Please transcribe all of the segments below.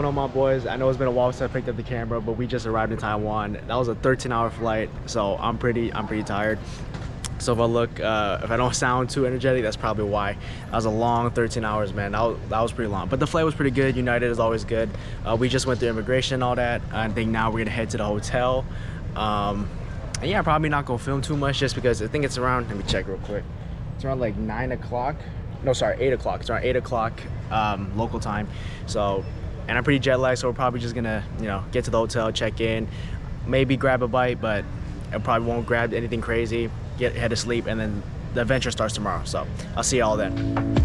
on, my boys? I know it's been a while since I picked up the camera, but we just arrived in Taiwan. That was a 13-hour flight, so I'm pretty tired. So if I look, if I don't sound too energetic, that's probably why. That was a long 13 hours, man. That was pretty long, but the flight was pretty good. United is always good. We just went through immigration and all that. I think now we're gonna head to the hotel. And yeah, probably not gonna film too much just because I think it's around, let me check real quick. It's around like 9 o'clock. No, sorry, 8 o'clock. It's around 8 o'clock local time. So, and I'm pretty jet lagged, so we're probably just gonna, you know, get to the hotel, check in, maybe grab a bite, but I probably won't grab anything crazy, head to sleep, and then the adventure starts tomorrow. So I'll see y'all then.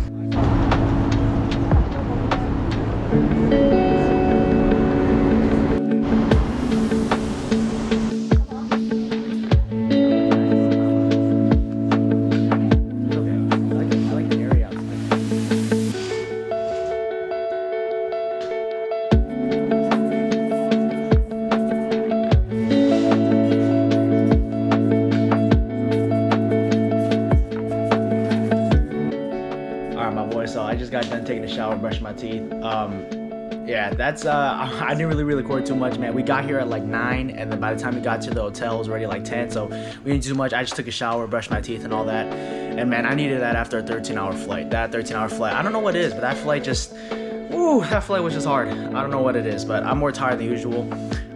So I just got done taking a shower, brushed my teeth. Yeah, that's I didn't really record too much, man. We got here at like 9, and then by the time we got to the hotel it was already like 10, so we didn't do too much. I just took a shower, brushed my teeth and all that, and man, I needed that after a 13-hour flight. That 13-hour flight, I don't know what it is, but that flight just, ooh, that flight was just hard. I don't know what it is, but I'm more tired than usual.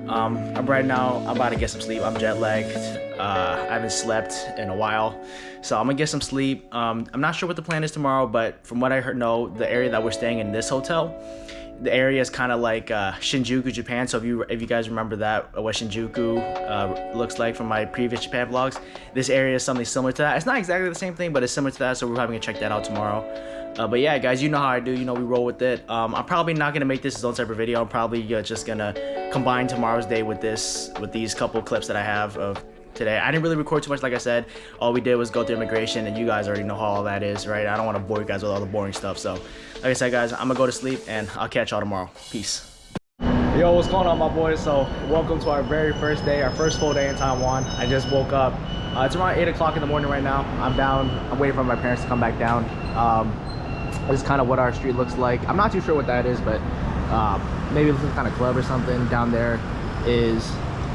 Right now I'm about to get some sleep. I'm jet lagged. I haven't slept in a while, so I'm gonna get some sleep. I'm not sure what the plan is tomorrow, but from what I heard, the area that we're staying in, this hotel, the area is kind of like Shinjuku, Japan. So if you guys remember that, what Shinjuku looks like from my previous Japan vlogs, this area is something similar to that. It's not exactly the same thing, but it's similar to that, so we're probably gonna check that out tomorrow. But yeah, guys, you know how I do. You know, we roll with it. I'm probably not gonna make this its own separate video. I'm probably just gonna combine tomorrow's day with these couple clips that I have of today. I didn't really record too much, like I said. All we did was go through immigration, and you guys already know how all that is, right? I don't want to bore you guys with all the boring stuff. So like I said, guys, I'm gonna go to sleep, and I'll catch y'all tomorrow. Peace. Yo, what's going on, my boys? So welcome to our very first day, our first full day in Taiwan. I just woke up. It's around 8 o'clock in the morning right now. I'm down. I'm waiting for my parents to come back down. This is kind of what our street looks like. I'm not too sure what that is, but maybe it's some kind of club or something. Down there is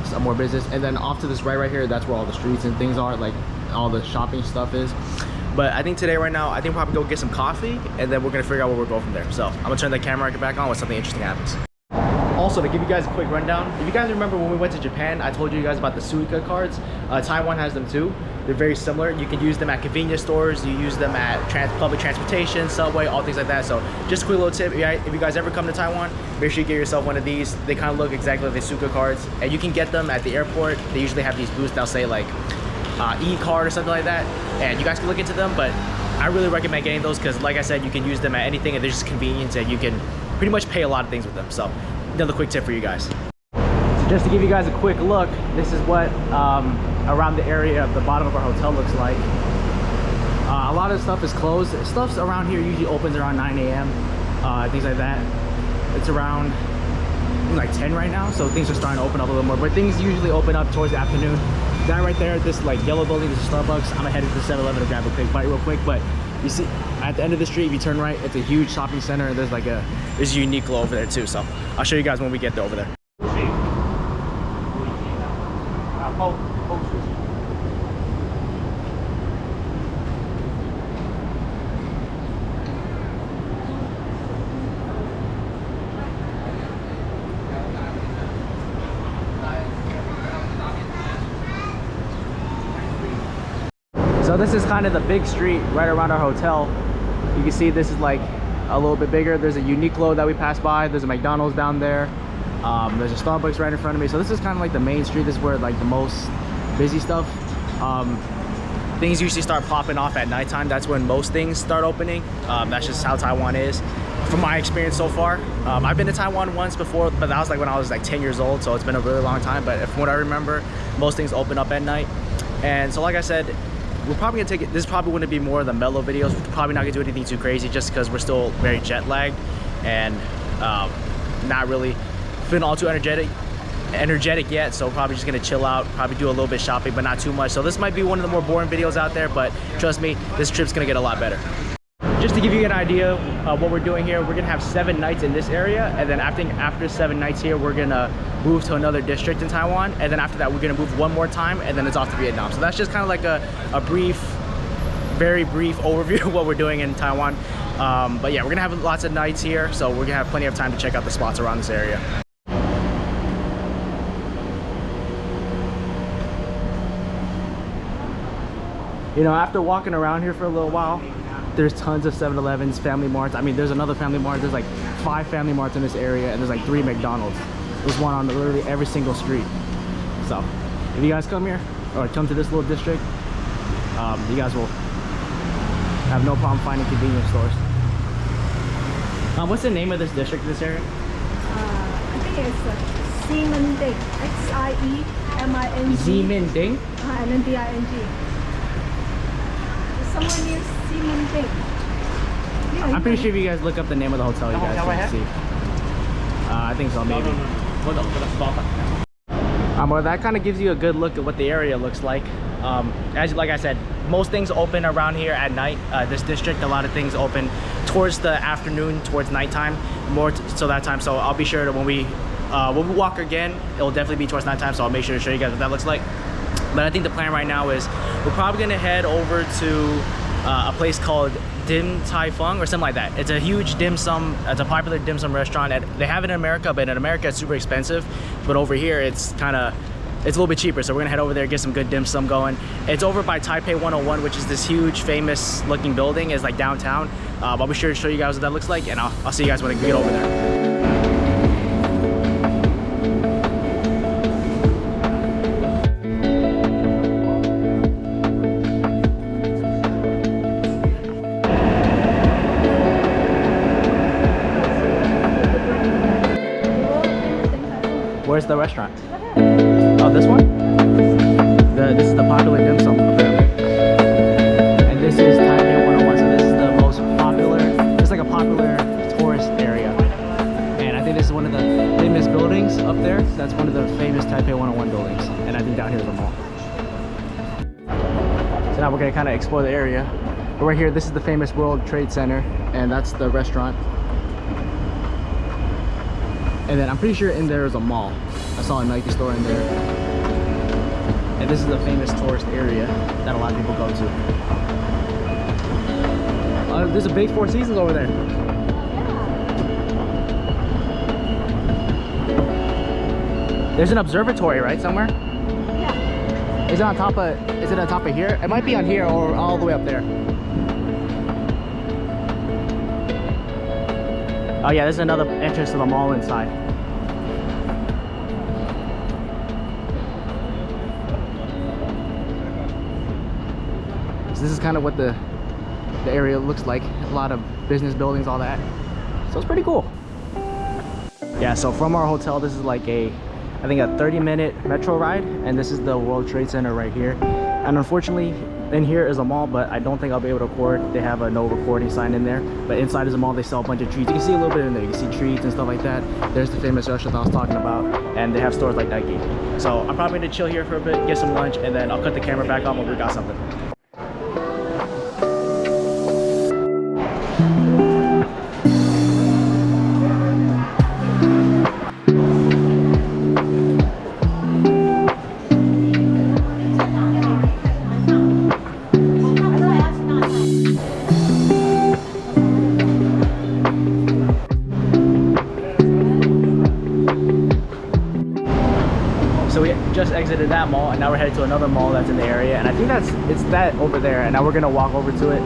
some more business, and then off to this right here, that's where all the streets and things are, like all the shopping stuff is. But I think today, right now, I think we'll probably go get some coffee, and then we're gonna figure out where we're going from there. So I'm gonna turn the camera back on when something interesting happens. Also, to give you guys a quick rundown, if you guys remember when we went to Japan, I told you guys about the Suica cards. Taiwan has them too. They're very similar. You can use them at convenience stores, you use them at public transportation, subway, all things like that. So just a quick little tip, if you guys ever come to Taiwan, make sure you get yourself one of these. They kind of look exactly like the Suica cards, and you can get them at the airport. They usually have these booths that'll say like e-card or something like that, and you guys can look into them. But I really recommend getting those because, like I said, you can use them at anything, and they're just convenient, and you can pretty much pay a lot of things with them. So another quick tip for you guys. Just to give you guys a quick look, this is what around the area of the bottom of our hotel looks like. A lot of stuff is closed. Stuff around here usually opens around 9 a.m. Things like that. It's around like 10 right now, so things are starting to open up a little more, but things usually open up towards the afternoon. That right there, this like yellow building, this is Starbucks. I'm gonna head to the 7-Eleven to grab a quick bite real quick, but you see at the end of the street, if you turn right, it's a huge shopping center, and there's a Uniqlo over there too. So I'll show you guys when we get there over there. So this is kind of the big street right around our hotel. You can see this is like a little bit bigger. There's a Uniqlo that we passed by. There's a McDonald's down there. There's a Starbucks right in front of me. So this is kind of like the main street. This is where like the most busy stuff. Things usually start popping off at nighttime. That's when most things start opening. That's just how Taiwan is, from my experience so far. I've been to Taiwan once before, but that was like when I was like 10 years old, so it's been a really long time. But from what I remember, most things open up at night. And so like I said, we're probably gonna take it, this probably wouldn't be more of the mellow videos. We're probably not gonna do anything too crazy just because we're still very jet lagged and not really feeling all too energetic yet. So probably just gonna chill out, probably do a little bit shopping, but not too much. So this might be one of the more boring videos out there, but trust me, this trip's gonna get a lot better. just to give you an idea of what we're doing here, we're gonna have 7 nights in this area, and then after 7 nights here, we're gonna move to another district in Taiwan, and then after that, we're gonna move one more time, and then it's off to Vietnam. So that's just kind of like a brief, very brief overview of what we're doing in Taiwan. But yeah, we're gonna have lots of nights here, so we're gonna have plenty of time to check out the spots around this area. You know, after walking around here for a little while, there's tons of 7-Elevens, Family Marts. I mean, there's another Family Mart. There's like 5 Family Marts in this area, and there's like 3 McDonald's. There's one on literally every single street. So, if you guys come here, or come to this little district, you guys will have no problem finding convenience stores. What's the name of this district, this area? I think it's Ximending. Ximending. Ximending? And then Ding. Somewhere near Ximending. Yeah, I'm pretty sure if you guys look up the name of the hotel, you guys can see. I think so, maybe. Well, that kind of gives you a good look at what the area looks like. Like I said, most things open around here at night. This district, a lot of things open towards the afternoon, towards nighttime, so that time. So I'll be sure to when we walk again, it'll definitely be towards nighttime. So I'll make sure to show you guys what that looks like. But I think the plan right now is we're probably gonna head over to a place called Dim Tai Fung or something like that. It's a huge dim sum, it's a popular dim sum restaurant. They have it in America, but in America it's super expensive. But over here it's a little bit cheaper. So we're gonna head over there, get some good dim sum going. It's over by Taipei 101, which is this huge famous looking building. It's like downtown. I'll be sure to show you guys what that looks like, and I'll see you guys when I get over there. Where's the restaurant? Oh, this one? This is the popular dim sum apparently. And this is Taipei 101, so this is the most popular, it's like a popular tourist area. And I think this is one of the famous buildings up there. That's one of the famous Taipei 101 buildings. And I think down here is a mall. So now we're gonna kind of explore the area. But right here, this is the famous World Trade Center, and that's the restaurant. And then I'm pretty sure in there is a mall. I saw a Nike store in there. And this is a famous tourist area that a lot of people go to. There's a big Four Seasons over there. There's an observatory, right, somewhere? Yeah. Is it on top of here? It might be on here or all the way up there. Oh yeah, there's another entrance to the mall inside. So this is kind of what the area looks like. A lot of business buildings, all that. So it's pretty cool. Yeah, so from our hotel, this is like I think a 30-minute metro ride, and this is the World Trade Center right here. And unfortunately, in here is a mall, but I don't think I'll be able to record. They have a no recording sign in there, but inside is a mall. They sell a bunch of treats. You can see a little bit in there. You can see treats and stuff like that. There's the famous restaurant I was talking about, and they have stores like Nike. So I'm probably gonna chill here for a bit, get some lunch, and then I'll cut the camera back on when we got something. So we just exited that mall, and now we're headed to another mall that's in the area, and I think it's that over there, and now we're gonna walk over to it.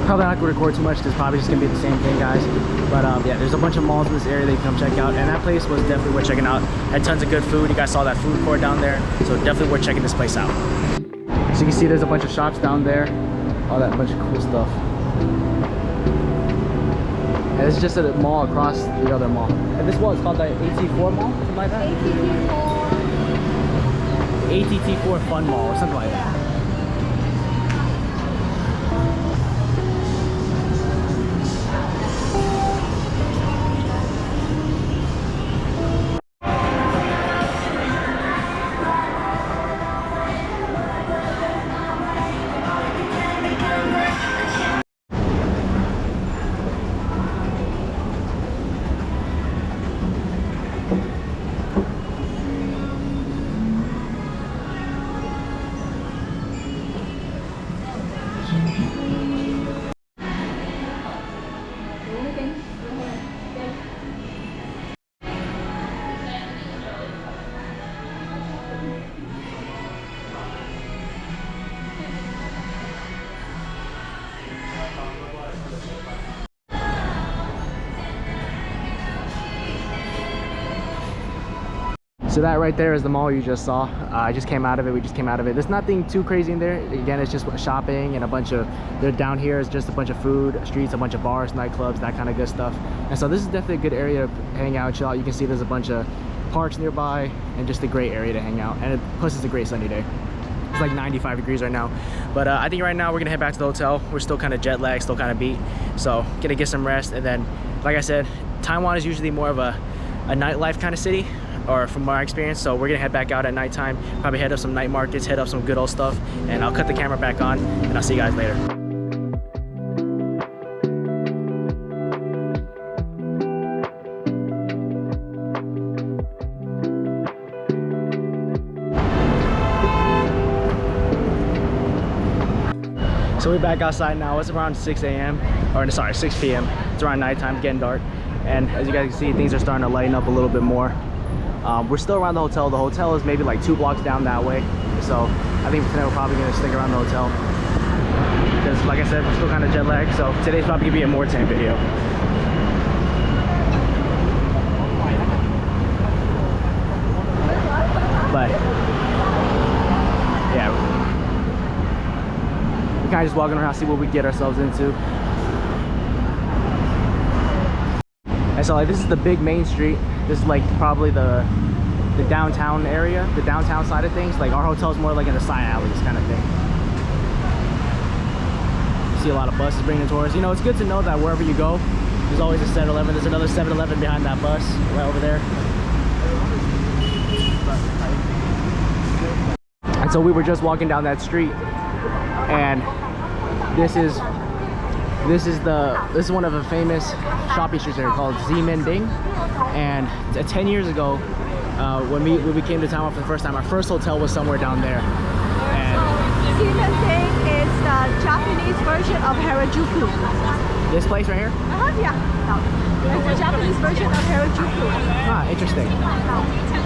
Probably not gonna record too much because it's probably just gonna be the same thing, guys. But yeah, there's a bunch of malls in this area that you can come check out, and that place was definitely worth checking out. Had tons of good food. You guys saw that food court down there, so definitely worth checking this place out. So you can see there's a bunch of shops down there, all that bunch of cool stuff. And it's just a mall across the other mall. And this wall is called the AT4 Mall, something like that? ATT4 Fun Mall or something like that. So that right there is the mall you just saw. I just came out of it. We just came out of it. There's nothing too crazy in there. Again, it's just shopping and a bunch of, down here is just a bunch of food, streets, a bunch of bars, nightclubs, that kind of good stuff. And so this is definitely a good area to hang out, chill out. You can see there's a bunch of parks nearby and just a great area to hang out. And plus it's a great sunny day. It's like 95 degrees right now. But I think right now we're gonna head back to the hotel. We're still kind of jet lagged, still kind of beat. So gonna get some rest. And then, like I said, Taiwan is usually more of a nightlife kind of city, or from my experience. So we're gonna head back out at nighttime, probably head up some night markets, head up some good old stuff, and I'll cut the camera back on and I'll see you guys later. So we're back outside now. It's around 6 a.m. or sorry, 6 p.m. It's around nighttime, getting dark. And as you guys can see, things are starting to lighten up a little bit more. We're still around the hotel. The hotel is maybe like 2 blocks down that way. So I think tonight we're probably gonna stick around the hotel. Because like I said, we're still kind of jet lagged. So today's probably gonna be a more tame video. But yeah, we're kind of just walking around, see what we get ourselves into. And so like this is the big main street. This is like probably the downtown area, the downtown side of things. Like our hotel is more like in the side alleys kind of thing. You see a lot of buses bringing tourists. You know, it's good to know that wherever you go, there's always a 7-Eleven. There's another 7-Eleven behind that bus, right over there. And so we were just walking down that street, and this is one of the famous shopping streets here called Ximending. And 10 years ago, when we came to Taiwan for the first time, our first hotel was somewhere down there. And Ximending is the Japanese version of Harajuku. this place right here? Yeah. It's the Japanese version of Harajuku. Ah, interesting.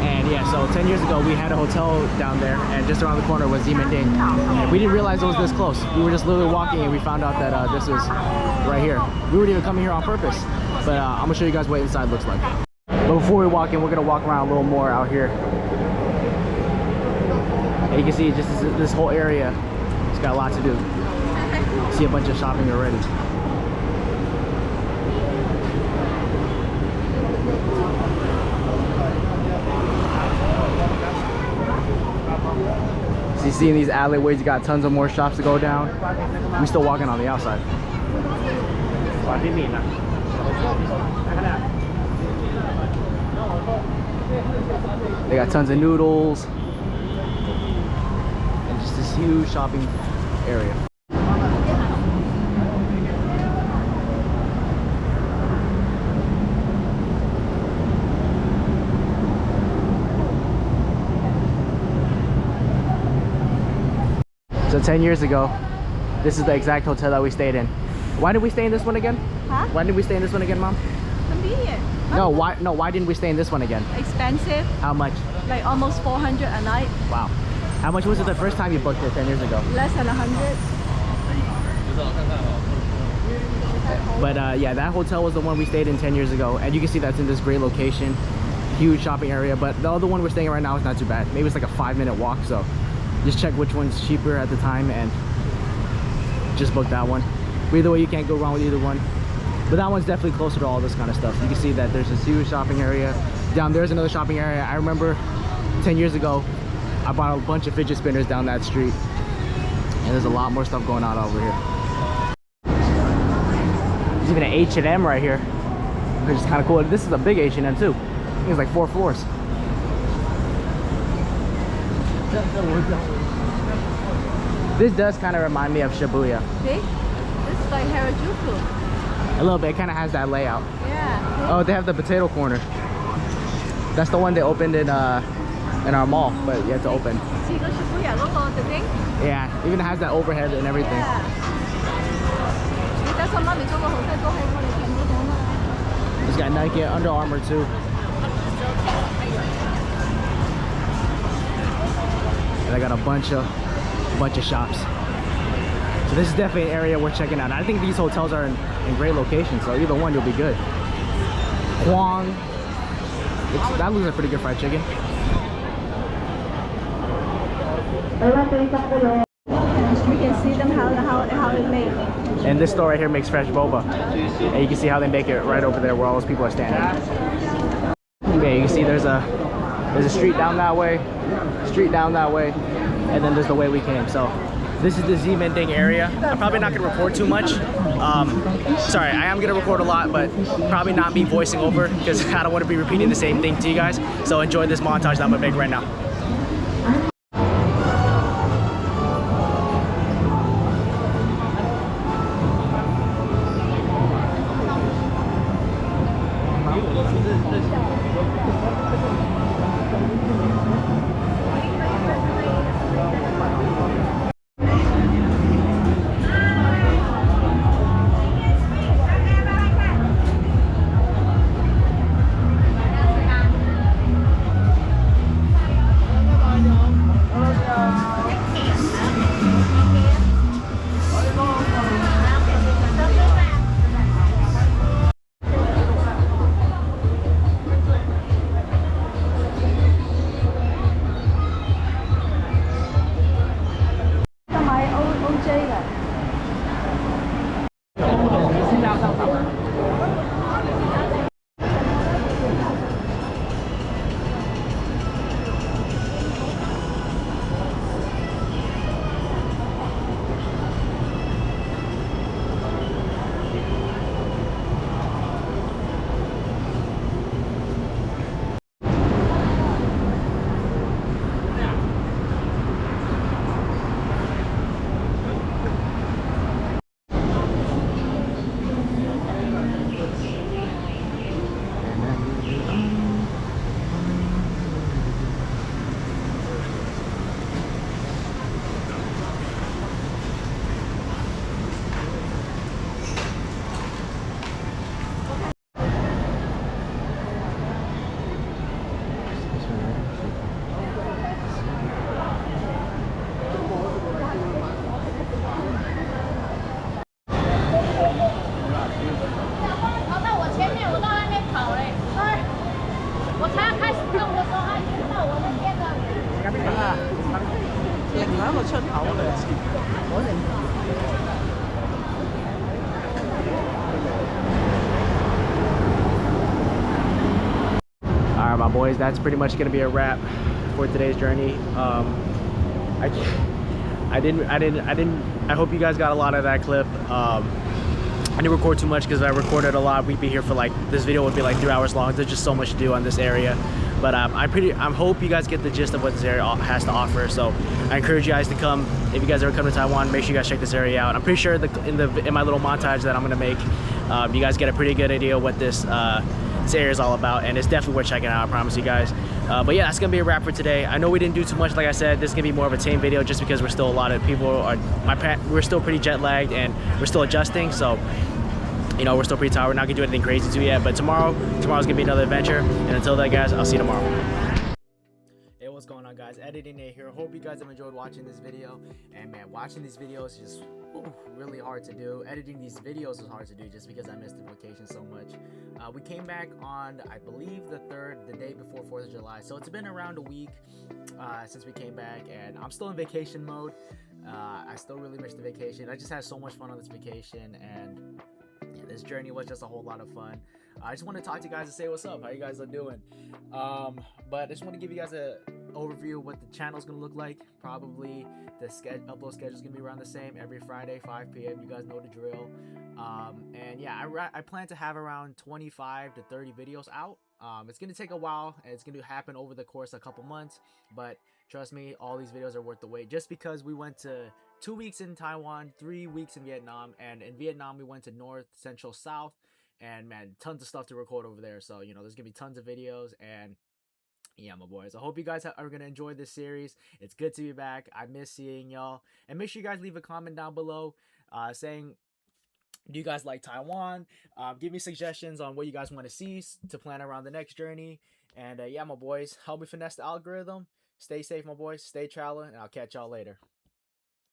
And yeah, so 10 years ago we had a hotel down there, and just around the corner was Ximending. And we didn't realize it was this close. We were just literally walking and we found out that this was right here. We weren't even coming here on purpose. But I'm gonna show you guys what inside looks like. But before we walk in, we're gonna walk around a little more out here. And you can see just this whole area, it's got a lot to do. See a bunch of shopping already. So you see in these alleyways, you got tons of more shops to go down. We're still walking on the outside. They got tons of noodles and just this huge shopping area. So 10 years ago, this is the exact hotel that we stayed in. Why did we stay in this one again? Huh? Why did we stay in this one again, Mom? Convenient. No, why didn't we stay in this one again? Expensive. How much? Like almost 400 a night. Wow. How much was it the first time you booked it 10 years ago? Less than 100. But yeah, that hotel was the one we stayed in 10 years ago, and you can see that's in this great location, huge shopping area. But the other one we're staying in right now is not too bad. Maybe it's like a 5-minute walk, so just check which one's cheaper at the time and just book that one. But either way, you can't go wrong with either one. But that one's definitely closer to all this kind of stuff. You can see that there's this huge shopping area. Down there's another shopping area. I remember 10 years ago, I bought a bunch of fidget spinners down that street. And there's a lot more stuff going on over here. There's even an H&M right here, which is kind of cool. This is a big H&M too. I think it's like 4 floors. This does kind of remind me of Shibuya. See? This is like Harajuku. A little bit, it kind of has that layout. Yeah. Oh, they have the potato corner. That's the one they opened in our mall, but you have to open. See, go Shibuya. Look at the thing. Yeah, even has that overhead and everything. Yeah. It's got Nike and Under Armour too. And I got a bunch of shops. So this is definitely an area worth checking out. And I think these hotels are in great locations, so either one you'll be good. Huang. That looks like pretty good fried chicken. You can see them how it made. And this store right here makes fresh boba. And you can see how they make it right over there where all those people are standing. Okay, you can see there's a street down that way, and then there's the way we came. So this is the Ximending area. I'm probably not gonna record too much. Sorry, I am gonna record a lot, but probably not me voicing over because I don't want to be repeating the same thing to you guys. So enjoy this montage that I'm gonna make right now. Alright, my boys, that's pretty much gonna be a wrap for today's journey. I hope you guys got a lot of that clip. I didn't record too much because I recorded a lot. We'd be here for like, this video would be like 3 hours long. There's just so much to do on this area. But I hope you guys get the gist of what this area has to offer. So I encourage you guys to come. If you guys ever come to Taiwan, make sure you guys check this area out. I'm pretty sure in my little montage that I'm gonna make, you guys get a pretty good idea of what this area is all about, and it's definitely worth checking out, I promise you guys. But yeah, that's gonna be a wrap for today. I know we didn't do too much, like I said. This is gonna be more of a tame video just because we're still a lot of people we're still pretty jet lagged and we're still adjusting, so you know, we're still pretty tired. We're not gonna do anything crazy too yet, but tomorrow's gonna be another adventure. And until then, guys, I'll see you tomorrow. Hey, what's going on, guys? Editing Nate here. Hope you guys have enjoyed watching this video. And man, watching these videos is just really hard to do. Editing these videos is hard to do just because I missed the vacation so much. We came back on, I believe, the day before 4th of July. So it's been around a week since we came back, and I'm still in vacation mode. I still really miss the vacation. I just had so much fun on this vacation, and yeah, this journey was just a whole lot of fun. I just want to talk to you guys and say what's up, how you guys are doing. But I just want to give you guys an overview of what the channel's gonna look like. Probably the upload schedule is gonna be around the same every Friday, 5 p.m. You guys know the drill. And yeah, I plan to have around 25 to 30 videos out. It's gonna take a while, and it's gonna happen over the course of a couple months, but trust me, all these videos are worth the wait, just because we went to 2 weeks in Taiwan, 3 weeks in Vietnam, and in Vietnam we went to north, central, south, and man, tons of stuff to record over there. So you know, there's gonna be tons of videos, and yeah, my boys, I hope you guys are gonna enjoy this series. It's good to be back. I miss seeing y'all, and make sure you guys leave a comment down below saying Do you guys like Taiwan? Give me suggestions on what you guys want to see to plan around the next journey. And yeah, my boys, help me finesse the algorithm. Stay safe, my boys. Stay traveling, and I'll catch y'all later.